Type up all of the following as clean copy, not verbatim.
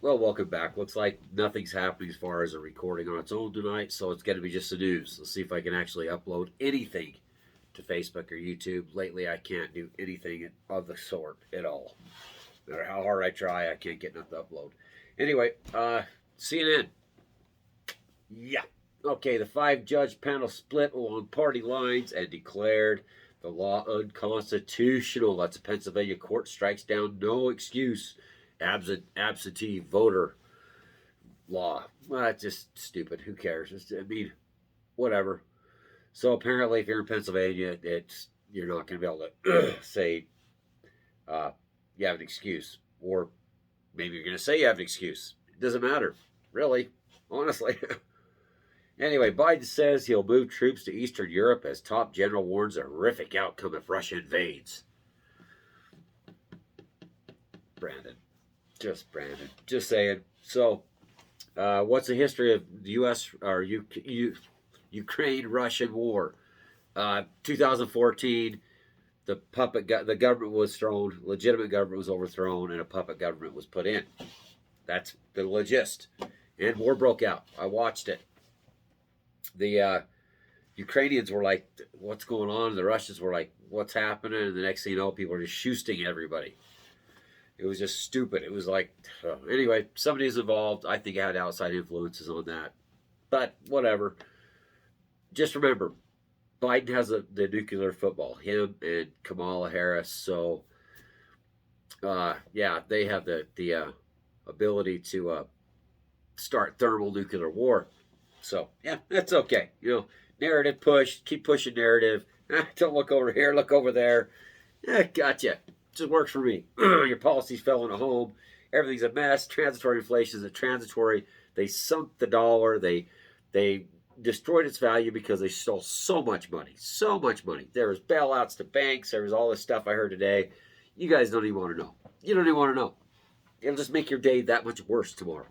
Well, welcome back. Looks like nothing's happening as far as a recording on its own tonight, so it's going to be just the news. Let's see if I can actually upload anything to Facebook or YouTube. Lately, I can't do anything of the sort at all. No matter how hard I try, I can't get nothing to upload. Anyway, CNN. Yeah. Okay, the five-judge panel split along party lines and declared the law unconstitutional. That's a Pennsylvania court strikes down no excuse absentee voter law. Well, that's just stupid. Who cares? I mean, whatever. So apparently, if you're in Pennsylvania, you're not going to be able to say uh, you have an excuse, or maybe you're going to say you have an excuse. It doesn't matter, really, honestly. Anyway, Biden says he'll move troops to Eastern Europe as top general warns a horrific outcome if Russia invades. Brandon. Just saying. So, what's the history of the U.S. or Ukraine-Russian war? 2014, the government was thrown, legitimate government was overthrown, and a puppet government was put in. That's the legist. And war broke out. I watched it. The Ukrainians were like, "What's going on?" The Russians were like, "What's happening?" And the next thing you know, people are just shooting everybody. It was just stupid. It was like, anyway, somebody's involved. I think I had outside influences on that. But whatever. Just remember, Biden has the nuclear football, him and Kamala Harris. So, yeah, they have the ability to start thermonuclear war. So, yeah, that's okay. Narrative push. Keep pushing narrative. Don't look over here. Look over there. Gotcha. Just works for me. Your policies fell in a home. Everything's a mess. Transitory inflation is a transitory. They sunk the dollar. They destroyed its value because they stole so much money. So much money. There was bailouts to banks. There was all this stuff I heard today. You guys don't even want to know. You don't even want to know. It'll just make your day that much worse tomorrow,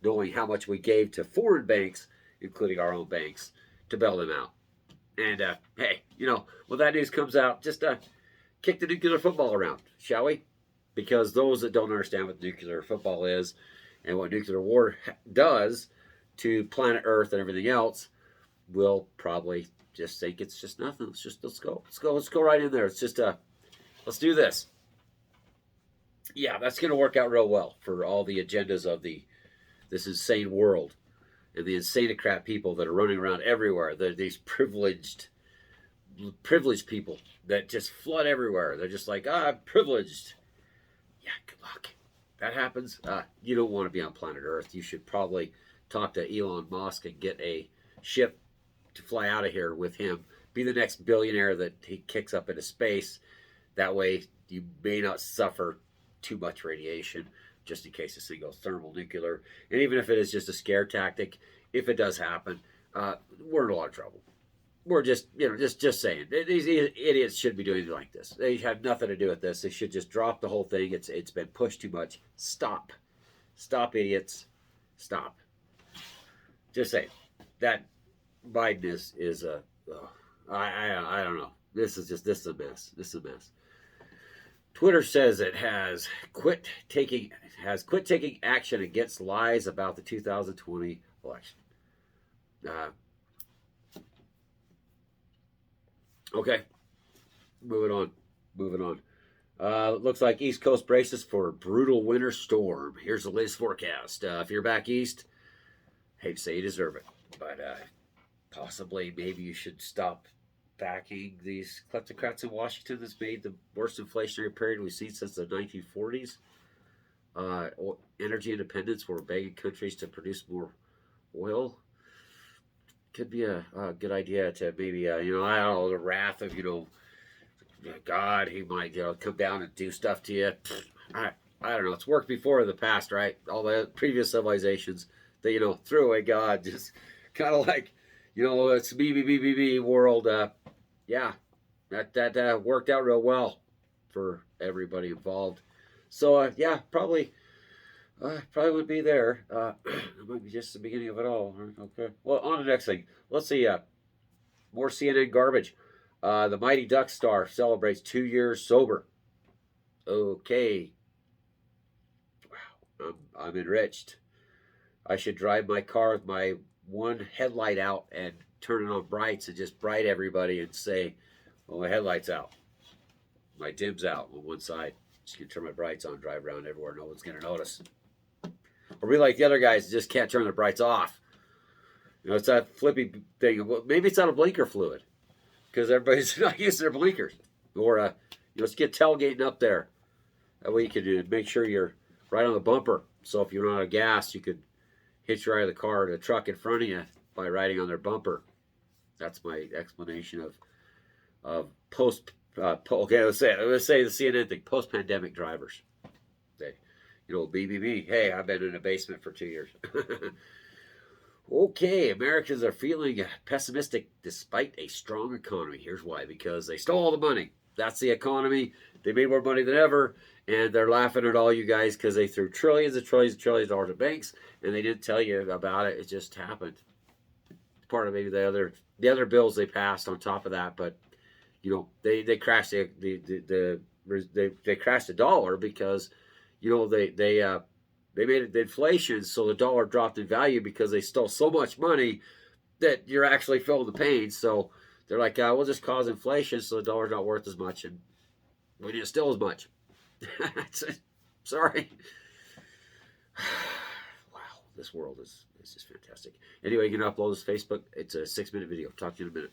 knowing how much we gave to foreign banks, including our own banks, to bail them out. And, hey, when that news comes out, just kick the nuclear football around, shall we? Because those that don't understand what nuclear football is and what nuclear war does to planet Earth and everything else will probably just think it's just nothing. Let's go right in there. It's just let's do this. Yeah, that's going to work out real well for all the agendas of this insane world and the insanocrat people that are running around everywhere. They're these privileged people that just flood everywhere. They're just like, I'm privileged. Yeah, good luck. That happens. You don't want to be on planet Earth. You should probably talk to Elon Musk and get a ship to fly out of here with him. Be the next billionaire that he kicks up into space. That way you may not suffer too much radiation, just in case this thing goes thermonuclear. And even if it is just a scare tactic, if it does happen, we're in a lot of trouble. We're just saying. These idiots shouldn't be doing anything like this. They have nothing to do with this. They should just drop the whole thing. It's been pushed too much. Stop, idiots, stop. Just saying. That Biden is a. I don't know. This is a mess. This is a mess. Twitter says it has quit taking action against lies about the 2020 election. Okay, moving on. Looks like East Coast braces for a brutal winter storm. Here's the latest forecast. If you're back east, hate to say you deserve it, but possibly maybe you should stop backing these kleptocrats in Washington that's made the worst inflationary period we've seen since the 1940s. Energy independence, we're begging countries to produce more oil. Could be a good idea to maybe, I don't know, the wrath of, God, he might, come down and do stuff to you. I don't know. It's worked before in the past, right? All the previous civilizations, they, threw away God, just kind of like, it's me world. Yeah, that worked out real well for everybody involved. So, yeah, probably would be there. It might be just the beginning of it all. Okay. Well, on to the next thing. Let's see. More CNN garbage. The Mighty Duck star celebrates 2 years sober. Okay. Wow. I'm enriched. I should drive my car with my one headlight out and turn it on brights and just bright everybody and say, well, my headlight's out. My dim's out on one side. Just gonna turn my brights on, drive around everywhere. No one's gonna notice. Or be like the other guys that just can't turn their brights off. You know, it's that flippy thing. Well, maybe it's out of blinker fluid because everybody's not using their blinkers. Or, let's get tailgating up there. That way you can make sure you're right on the bumper. So if you run out of gas, you could hitch right out of the car to the truck in front of you by riding on their bumper. That's my explanation of post. Okay, let's say the CNN thing. Post-pandemic drivers. They, BBB. Hey, I've been in a basement for 2 years. Okay, Americans are feeling pessimistic despite a strong economy. Here's why: because they stole all the money. That's the economy. They made more money than ever, and they're laughing at all you guys because they threw trillions and trillions and trillions of dollars at banks, and they didn't tell you about it. It just happened. Part of maybe the other bills they passed on top of that, but they crashed they crashed the dollar because they made it the inflation, so the dollar dropped in value because they stole so much money that you're actually feeling the pain. So they're like, we'll just cause inflation so the dollar's not worth as much, and we didn't steal as much. Sorry. Wow, this world is just fantastic. Anyway, you can upload this to Facebook. It's a 6-minute video. Talk to you in a minute.